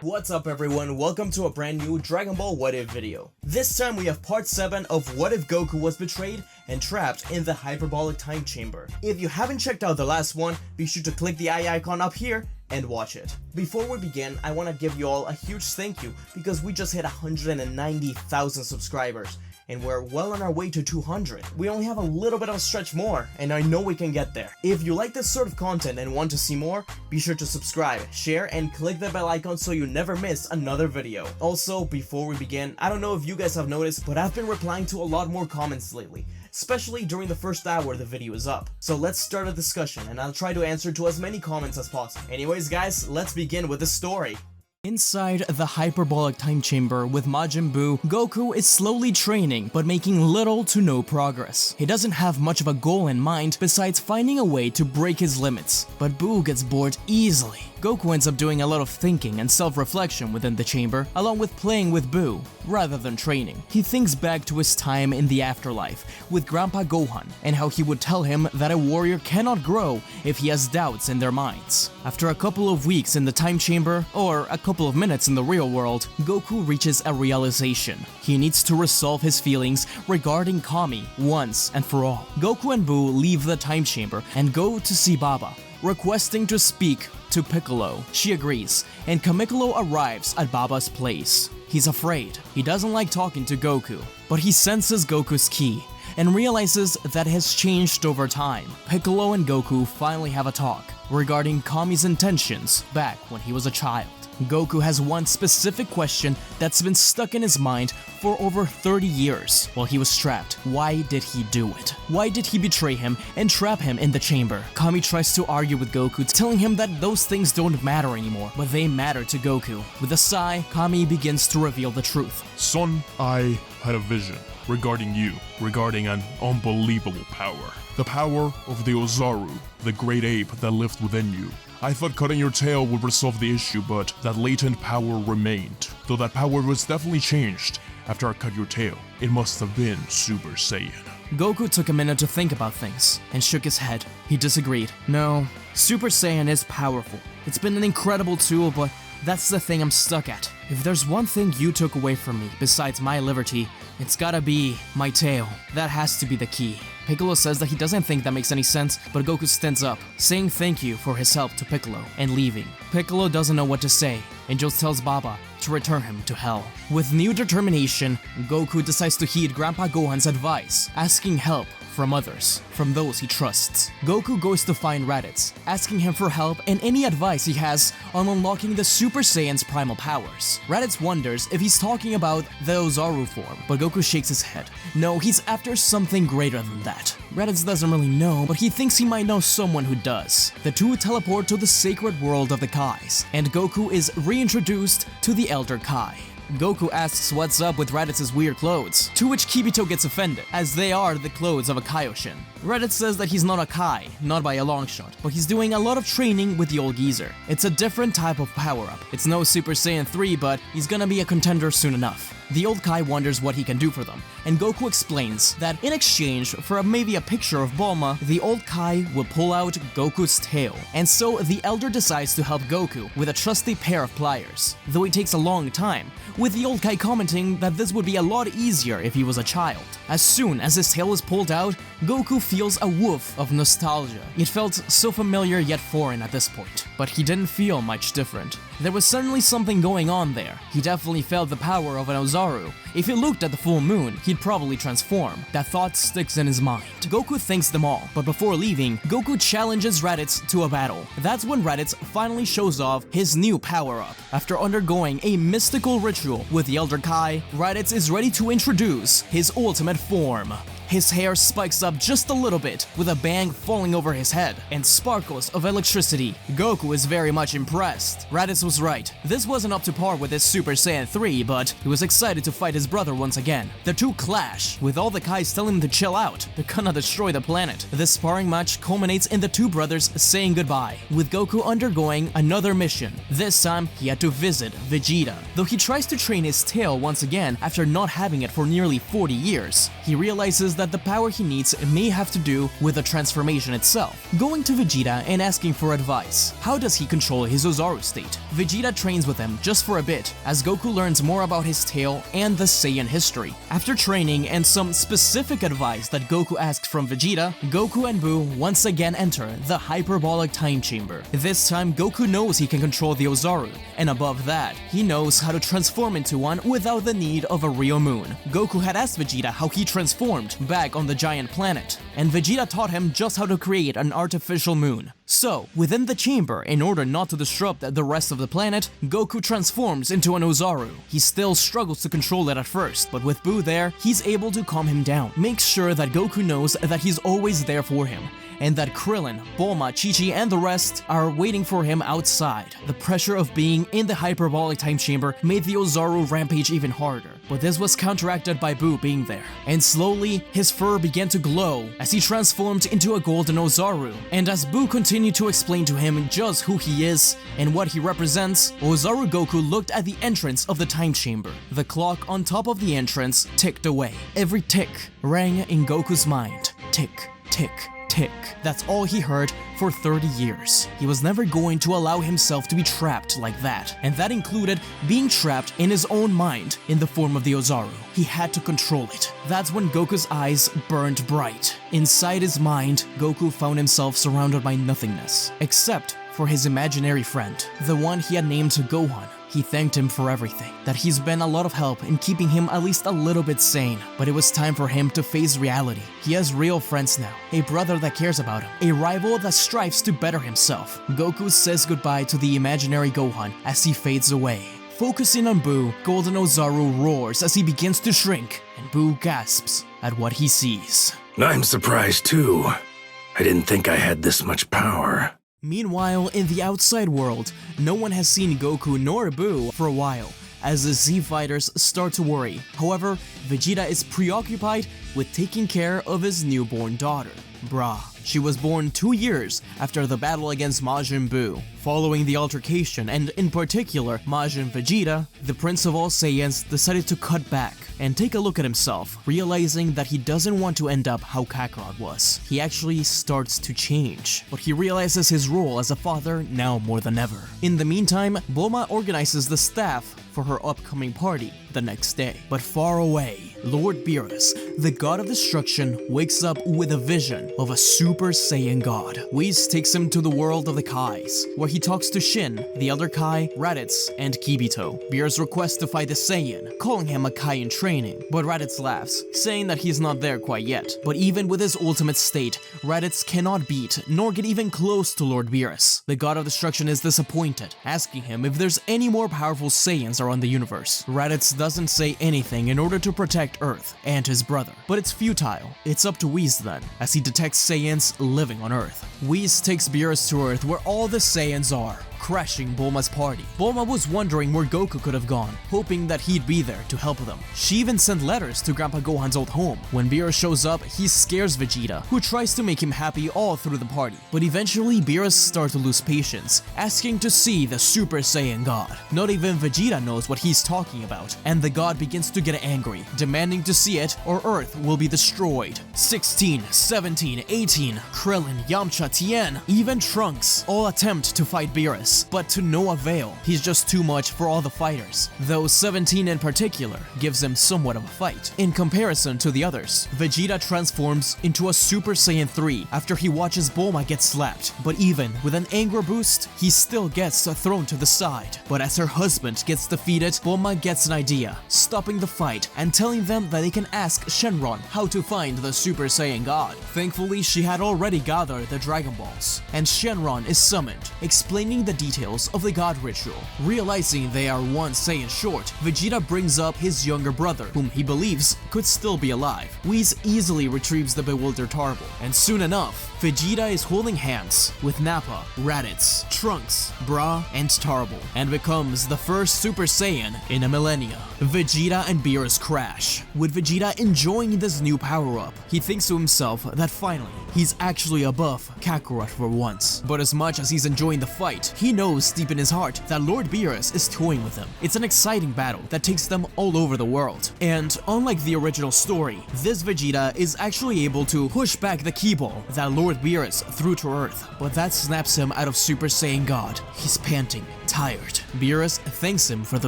What's up everyone, welcome to a brand new Dragon Ball What If video. This time we have part 7 of What If Goku was betrayed and trapped in the hyperbolic time chamber. If you haven't checked out the last one, be sure to click the eye icon up here and watch it. Before we begin, I want to give you all a huge thank you because we just hit 190,000 subscribers. And we're well on our way to 200. We only have a little bit of a stretch more, and I know we can get there. If you like this sort of content and want to see more, be sure to subscribe, share, and click the bell icon so you never miss another video. Also, before we begin, I don't know if you guys have noticed, but I've been replying to a lot more comments lately, especially during the first hour the video is up. So let's start a discussion, and I'll try to answer to as many comments as possible. Anyways guys, let's begin with the story. Inside the hyperbolic time chamber with Majin Buu, Goku is slowly training but making little to no progress. He doesn't have much of a goal in mind besides finding a way to break his limits, but Buu gets bored easily. Goku ends up doing a lot of thinking and self-reflection within the chamber, along with playing with Buu, rather than training. He thinks back to his time in the afterlife with Grandpa Gohan, and how he would tell him that a warrior cannot grow if he has doubts in their minds. After a couple of weeks in the time chamber, or a couple of minutes in the real world, Goku reaches a realization. He needs to resolve his feelings regarding Kami once and for all. Goku and Buu leave the time chamber and go to see Baba, requesting to speak to Piccolo. She agrees, and Kamikolo arrives at Baba's place. He's afraid. He doesn't like talking to Goku, but he senses Goku's ki and realizes that it has changed over time. Piccolo and Goku finally have a talk regarding Kami's intentions back when he was a child. Goku has one specific question that's been stuck in his mind for over 30 years while he was trapped. Why did he do it? Why did he betray him and trap him in the chamber? Kami tries to argue with Goku, telling him that those things don't matter anymore, but they matter to Goku. With a sigh, Kami begins to reveal the truth. Son, I had a vision regarding you, regarding an unbelievable power. The power of the Ozaru, the great ape that lived within you. I thought cutting your tail would resolve the issue, but that latent power remained. Though that power was definitely changed after I cut your tail. It must have been Super Saiyan. Goku took a minute to think about things and shook his head. He disagreed. No, Super Saiyan is powerful. It's been an incredible tool, but that's the thing I'm stuck at. If there's one thing you took away from me besides my liberty, it's gotta be my tail. That has to be the key. Piccolo says that he doesn't think that makes any sense, but Goku stands up, saying thank you for his help to Piccolo, and leaving. Piccolo doesn't know what to say, and just tells Baba to return him to hell. With new determination, Goku decides to heed Grandpa Gohan's advice, asking help from others, from those he trusts. Goku goes to find Raditz, asking him for help and any advice he has on unlocking the Super Saiyan's primal powers. Raditz wonders if he's talking about the Ozaru form, but Goku shakes his head. No, he's after something greater than that. Raditz doesn't really know, but he thinks he might know someone who does. The two teleport to the sacred world of the Kais, and Goku is reintroduced to the Elder Kai. Goku asks what's up with Raditz's weird clothes, to which Kibito gets offended, as they are the clothes of a Kaioshin. Raditz says that he's not a Kai, not by a long shot, but he's doing a lot of training with the old geezer. It's a different type of power-up. It's no Super Saiyan 3, but he's gonna be a contender soon enough. The old Kai wonders what he can do for them, and Goku explains that in exchange for maybe a picture of Bulma, the old Kai will pull out Goku's tail. And so the elder decides to help Goku with a trusty pair of pliers, though it takes a long time, with the old Kai commenting that this would be a lot easier if he was a child. As soon as his tail is pulled out, Goku feels a woof of nostalgia. It felt so familiar yet foreign at this point, but he didn't feel much different. There was certainly something going on there. He definitely felt the power of an Ozaru. If he looked at the full moon, he'd probably transform. That thought sticks in his mind. Goku thanks them all, but before leaving, Goku challenges Raditz to a battle. That's when Raditz finally shows off his new power-up. After undergoing a mystical ritual with the Elder Kai, Raditz is ready to introduce his ultimate form. His hair spikes up just a little bit, with a bang falling over his head, and sparkles of electricity. Goku is very much impressed. Raditz was right. This wasn't up to par with his Super Saiyan 3, but he was excited to fight his brother once again. The two clash, with all the Kais telling him to chill out. They're gonna destroy the planet. This sparring match culminates in the two brothers saying goodbye, with Goku undergoing another mission. This time, he had to visit Vegeta. Though he tries to train his tail once again after not having it for nearly 40 years, he realizes that the power he needs may have to do with the transformation itself. Going to Vegeta and asking for advice. How does he control his Ozaru state? Vegeta trains with him just for a bit, as Goku learns more about his tale and the Saiyan history. After training and some specific advice that Goku asks from Vegeta, Goku and Buu once again enter the hyperbolic time chamber. This time, Goku knows he can control the Ozaru, and above that, he knows how to transform into one without the need of a real moon. Goku had asked Vegeta how he transformed back on the giant planet, and Vegeta taught him just how to create an artificial moon. So, within the chamber, in order not to disrupt the rest of the planet, Goku transforms into an Ozaru. He still struggles to control it at first, but with Buu there, he's able to calm him down. Makes sure that Goku knows that he's always there for him, and that Krillin, Bulma, Chi-Chi, and the rest are waiting for him outside. The pressure of being in the hyperbolic time chamber made the Ozaru rampage even harder, but this was counteracted by Buu being there. And slowly, his fur began to glow as he transformed into a golden Ozaru. And as Buu continued to explain to him just who he is and what he represents, Ozaru Goku looked at the entrance of the time chamber. The clock on top of the entrance ticked away. Every tick rang in Goku's mind. Tick, tick, tick. That's all he heard for 30 years. He was never going to allow himself to be trapped like that, and that included being trapped in his own mind in the form of the Ozaru. He had to control it. That's when Goku's eyes burned bright. Inside his mind, Goku found himself surrounded by nothingness, except for his imaginary friend, the one he had named Gohan. He thanked him for everything, that he's been a lot of help in keeping him at least a little bit sane, but it was time for him to face reality. He has real friends now, a brother that cares about him, a rival that strives to better himself. Goku says goodbye to the imaginary Gohan as he fades away. Focusing on Buu, Golden Ozaru roars as he begins to shrink, and Buu gasps at what he sees. I'm surprised too. I didn't think I had this much power. Meanwhile, in the outside world, no one has seen Goku nor Buu for a while, as the Z fighters start to worry. However, Vegeta is preoccupied with taking care of his newborn daughter, Bra. She was born 2 years after the battle against Majin Buu. Following the altercation, and in particular Majin Vegeta, the Prince of all Saiyans decided to cut back and take a look at himself, realizing that he doesn't want to end up how Kakarot was. He actually starts to change, but he realizes his role as a father now more than ever. In the meantime, Bulma organizes the staff for her upcoming party the next day. But far away, Lord Beerus, the god of destruction, wakes up with a vision of a Super Saiyan God. Whis takes him to the world of the Kais, where he talks to Shin, the other Kai, Raditz, and Kibito. Beerus requests to fight the Saiyan, calling him a Kai in training, but Raditz laughs, saying that he's not there quite yet. But even with his ultimate state, Raditz cannot beat nor get even close to Lord Beerus. The god of destruction is disappointed, asking him if there's any more powerful Saiyans around the universe. Raditz doesn't say anything in order to protect Earth and his brother, but it's futile. It's up to Whis then, as he detects Saiyans living on Earth. Whis takes Beerus to Earth where all the Saiyans are, crashing Bulma's party. Bulma was wondering where Goku could have gone, hoping that he'd be there to help them. She even sent letters to Grandpa Gohan's old home. When Beerus shows up, he scares Vegeta, who tries to make him happy all through the party. But eventually, Beerus starts to lose patience, asking to see the Super Saiyan God. Not even Vegeta knows what he's talking about, and the god begins to get angry, demanding to see it or Earth will be destroyed. 16, 17, 18, Krillin, Yamcha, Tien, even Trunks all attempt to fight Beerus, but to no avail. He's just too much for all the fighters, though 17 in particular gives him somewhat of a fight. In comparison to the others, Vegeta transforms into a Super Saiyan 3 after he watches Bulma get slapped, but even with an anger boost, he still gets thrown to the side. But as her husband gets defeated, Bulma gets an idea, stopping the fight and telling them that they can ask Shenron how to find the Super Saiyan God. Thankfully, she had already gathered the Dragonballs, and Shenron is summoned, explaining the details of the god ritual. Realizing they are one Saiyan short, Vegeta brings up his younger brother, whom he believes could still be alive. Whis easily retrieves the bewildered Tarble, and soon enough, Vegeta is holding hands with Nappa, Raditz, Trunks, Bra, and Tarble, and becomes the first Super Saiyan in a millennia. Vegeta and Beerus crash, with Vegeta enjoying this new power-up. He thinks to himself that finally, he's actually above Kakarot for once. But as much as he's enjoying the fight, he he knows deep in his heart that Lord Beerus is toying with him. It's an exciting battle that takes them all over the world. And unlike the original story, this Vegeta is actually able to push back the Ki Ball that Lord Beerus threw to Earth, but that snaps him out of Super Saiyan God. He's panting, tired. Beerus thanks him for the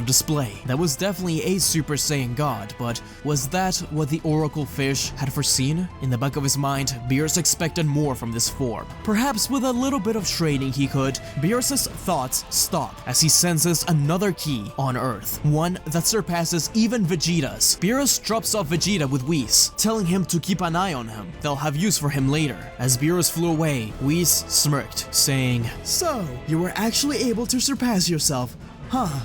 display. That was definitely a Super Saiyan God, but was that what the Oracle Fish had foreseen? In the back of his mind, Beerus expected more from this form. Perhaps with a little bit of training he could. Beerus's thoughts stop as he senses another key on Earth, one that surpasses even Vegeta's. Beerus drops off Vegeta with Whis, telling him to keep an eye on him. They'll have use for him later. As Beerus flew away, Whis smirked, saying, "So, you were actually able to surpass yourself, huh?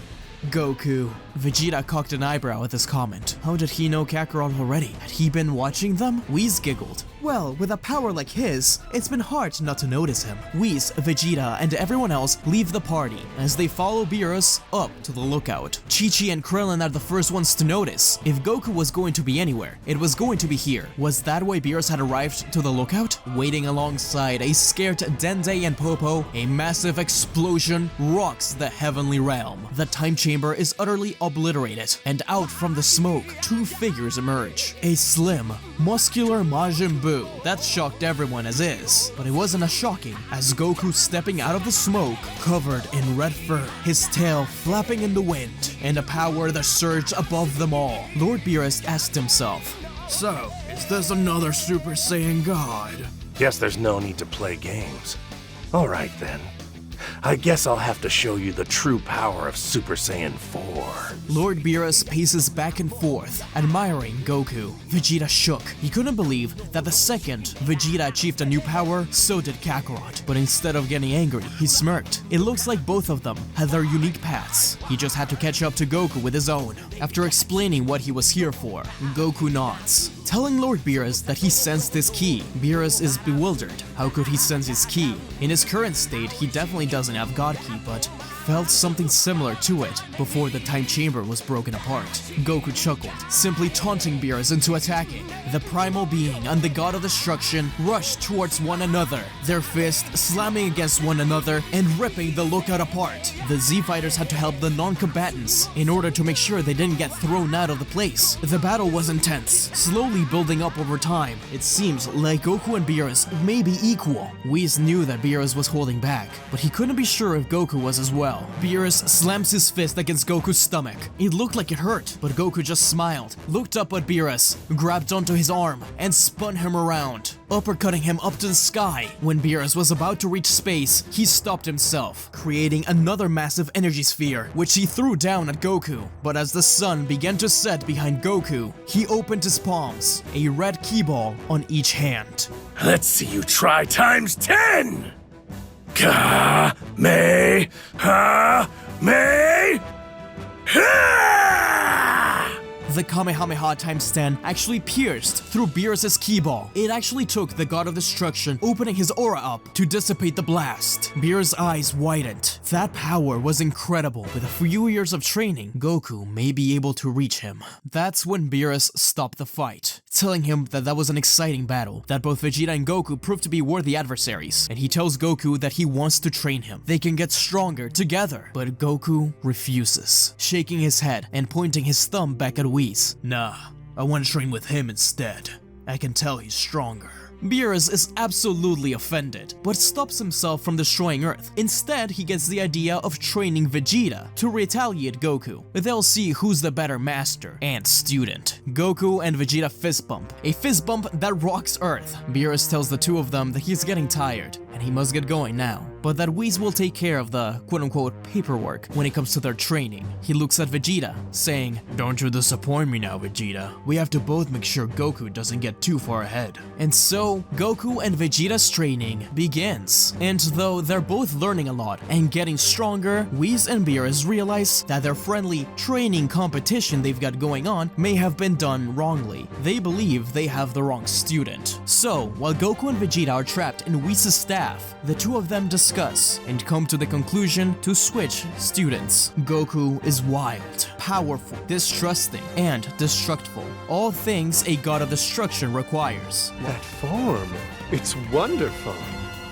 Goku." Vegeta cocked an eyebrow at this comment. How did he know Kakarot already? Had he been watching them? Whis giggled. Well, with a power like his, it's been hard not to notice him. Whis, Vegeta, and everyone else leave the party as they follow Beerus up to the lookout. Chi-Chi and Krillin are the first ones to notice. If Goku was going to be anywhere, it was going to be here. Was that why Beerus had arrived to the lookout? Waiting alongside a scared Dende and Popo, a massive explosion rocks the heavenly realm. The time chamber is utterly obliterated, and out from the smoke, two figures emerge. A slim, muscular Majin Buu. That shocked everyone as is, but it wasn't as shocking as Goku stepping out of the smoke, covered in red fur, his tail flapping in the wind, and a power that surged above them all. Lord Beerus asked himself, "So, is this another Super Saiyan God?" Guess there's no need to play games. Alright then. I guess I'll have to show you the true power of Super Saiyan 4. Lord Beerus paces back and forth, admiring Goku. Vegeta shook. He couldn't believe that the second Vegeta achieved a new power, so did Kakarot. But instead of getting angry, he smirked. It looks like both of them had their unique paths. He just had to catch up to Goku with his own. After explaining what he was here for, Goku nods, telling Lord Beerus that he sensed his ki. Beerus is bewildered. How could he sense his ki? In his current state, he definitely doesn't have God Ki, but he felt something similar to it before the time chamber was broken apart. Goku chuckled, simply taunting Beerus into attacking. The primal being and the God of Destruction rushed towards one another, their fists slamming against one another and ripping the lookout apart. The Z-Fighters had to help the non-combatants in order to make sure they didn't get thrown out of the place. The battle was intense, slowly building up over time. It seems like Goku and Beerus may be equal. Whis knew that Beerus was holding back, but he couldn't be sure if Goku was as well. Beerus slams his fist against Goku's stomach. It looked like it hurt, but Goku just smiled, looked up at Beerus, grabbed onto his arm, and spun him around, uppercutting him up to the sky. When Beerus was about to reach space, he stopped himself, creating another massive energy sphere, which he threw down at Goku. But as the sun began to set behind Goku, he opened his palms, a red Ki Ball on each hand. Let's see you try times 10! Ka-me-ha-me! Ha! The Kamehameha times 10 actually pierced through Beerus' Ki Ball. It actually took the God of Destruction opening his aura up to dissipate the blast. Beerus' eyes widened. That power was incredible. With a few years of training, Goku may be able to reach him. That's when Beerus stopped the fight, telling him that was an exciting battle, that both Vegeta and Goku proved to be worthy adversaries, and he tells Goku that he wants to train him. They can get stronger together, but Goku refuses, shaking his head and pointing his thumb back at Whis. Nah, I want to train with him instead. I can tell he's stronger. Beerus is absolutely offended, but stops himself from destroying Earth. Instead, he gets the idea of training Vegeta to retaliate Goku. They'll see who's the better master and student. Goku and Vegeta fist bump, a fist bump that rocks Earth. Beerus tells the two of them that he's getting tired and he must get going now, but that Whis will take care of the quote-unquote paperwork when it comes to their training. He looks at Vegeta, saying, "Don't you disappoint me now, Vegeta. We have to both make sure Goku doesn't get too far ahead." And so, Goku and Vegeta's training begins. And though they're both learning a lot and getting stronger, Whis and Beerus realize that their friendly training competition they've got going on may have been done wrongly. They believe they have the wrong student. So, while Goku and Vegeta are trapped in Whis' staff, the two of them discuss and come to the conclusion to switch students. Goku is wild, powerful, distrusting, and destructful. All things a God of Destruction requires. That form, it's wonderful.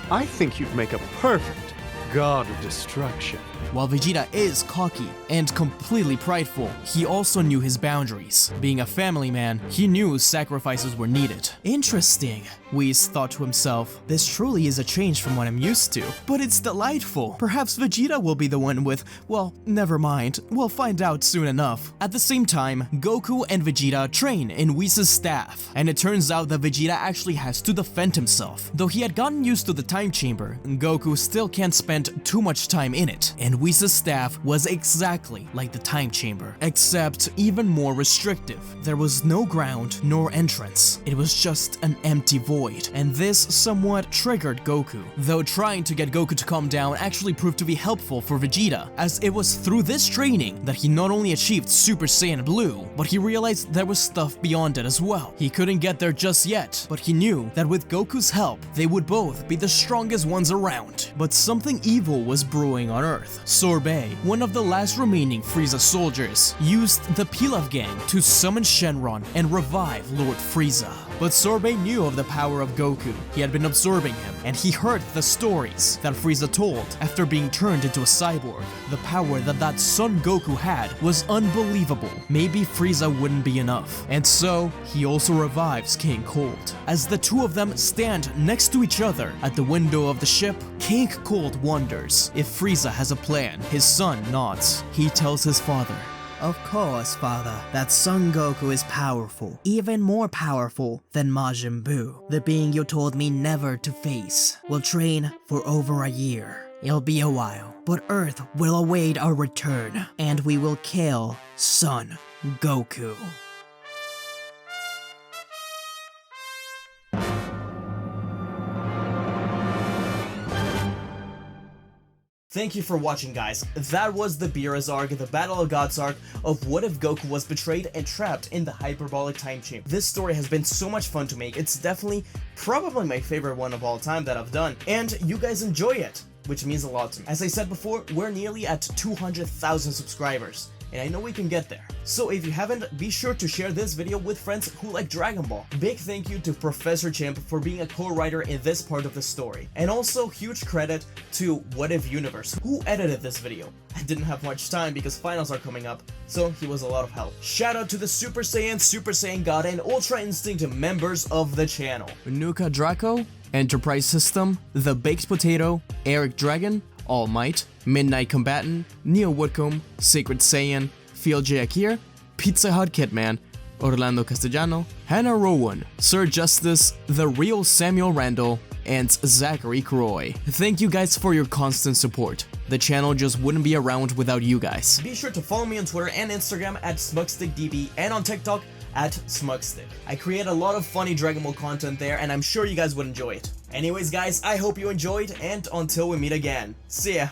I think you'd make a perfect god of destruction. While Vegeta is cocky and completely prideful, he also knew his boundaries. Being a family man, he knew sacrifices were needed. Interesting, Whis thought to himself. This truly is a change from what I'm used to, but it's delightful. Perhaps Vegeta will be the one with, well, never mind, we'll find out soon enough. At the same time, Goku and Vegeta train in Whis' staff, and it turns out that Vegeta actually has to defend himself. Though he had gotten used to the time chamber, Goku still can't spend too much time in it, and Whis' staff was exactly like the time chamber, except even more restrictive. There was no ground nor entrance. It was just an empty void, and this somewhat triggered Goku. Though trying to get Goku to calm down actually proved to be helpful for Vegeta, as it was through this training that he not only achieved Super Saiyan Blue, but he realized there was stuff beyond it as well. He couldn't get there just yet, but he knew that with Goku's help, they would both be the strongest ones around. But something evil was brewing on Earth. Sorbet, one of the last remaining Frieza soldiers, used the Pilaf gang to summon Shenron and revive Lord Frieza. But Sorbet knew of the power of Goku. He had been absorbing him, and he heard the stories that Frieza told after being turned into a cyborg. The power that Son Goku had was unbelievable. Maybe Frieza wouldn't be enough. And so, he also revives King Cold. As the two of them stand next to each other at the window of the ship, King Cold wonders if Frieza has a plan. His son nods. He tells his father, "Of course, father, that Son Goku is powerful, even more powerful than Majin Buu, the being you told me never to face. We'll train for over a year. It'll be a while, but Earth will await our return, and we will kill Son Goku." Thank you for watching, guys. That was the Beerus arc, the Battle of Gods arc of what if Goku was betrayed and trapped in the hyperbolic time chamber. This story has been so much fun to make. It's definitely probably my favorite one of all time that I've done, and you guys enjoy it, which means a lot to me. As I said before, we're nearly at 200,000 subscribers, and I know we can get there. So if you haven't, be sure to share this video with friends who like Dragon Ball. Big thank you to Professor Chimp for being a co-writer in this part of the story. And also huge credit to What If Universe, who edited this video. I didn't have much time because finals are coming up, so he was a lot of help. Shout out to the Super Saiyan God, and Ultra Instinct members of the channel. Nuka Draco, Enterprise System, The Baked Potato, Eric Dragon, All Might, Midnight Combatant, Neo Woodcomb, Sacred Saiyan, Field J. Akir, Pizza Hut Kitman, Orlando Castellano, Hannah Rowan, Sir Justice, The Real Samuel Randall, and Zachary Croy. Thank you guys for your constant support. The channel just wouldn't be around without you guys. Be sure to follow me on Twitter and Instagram at SmugStickDB and on TikTok at SmugStick. I create a lot of funny Dragon Ball content there, and I'm sure you guys would enjoy it. Anyways guys, I hope you enjoyed, and until we meet again, see ya!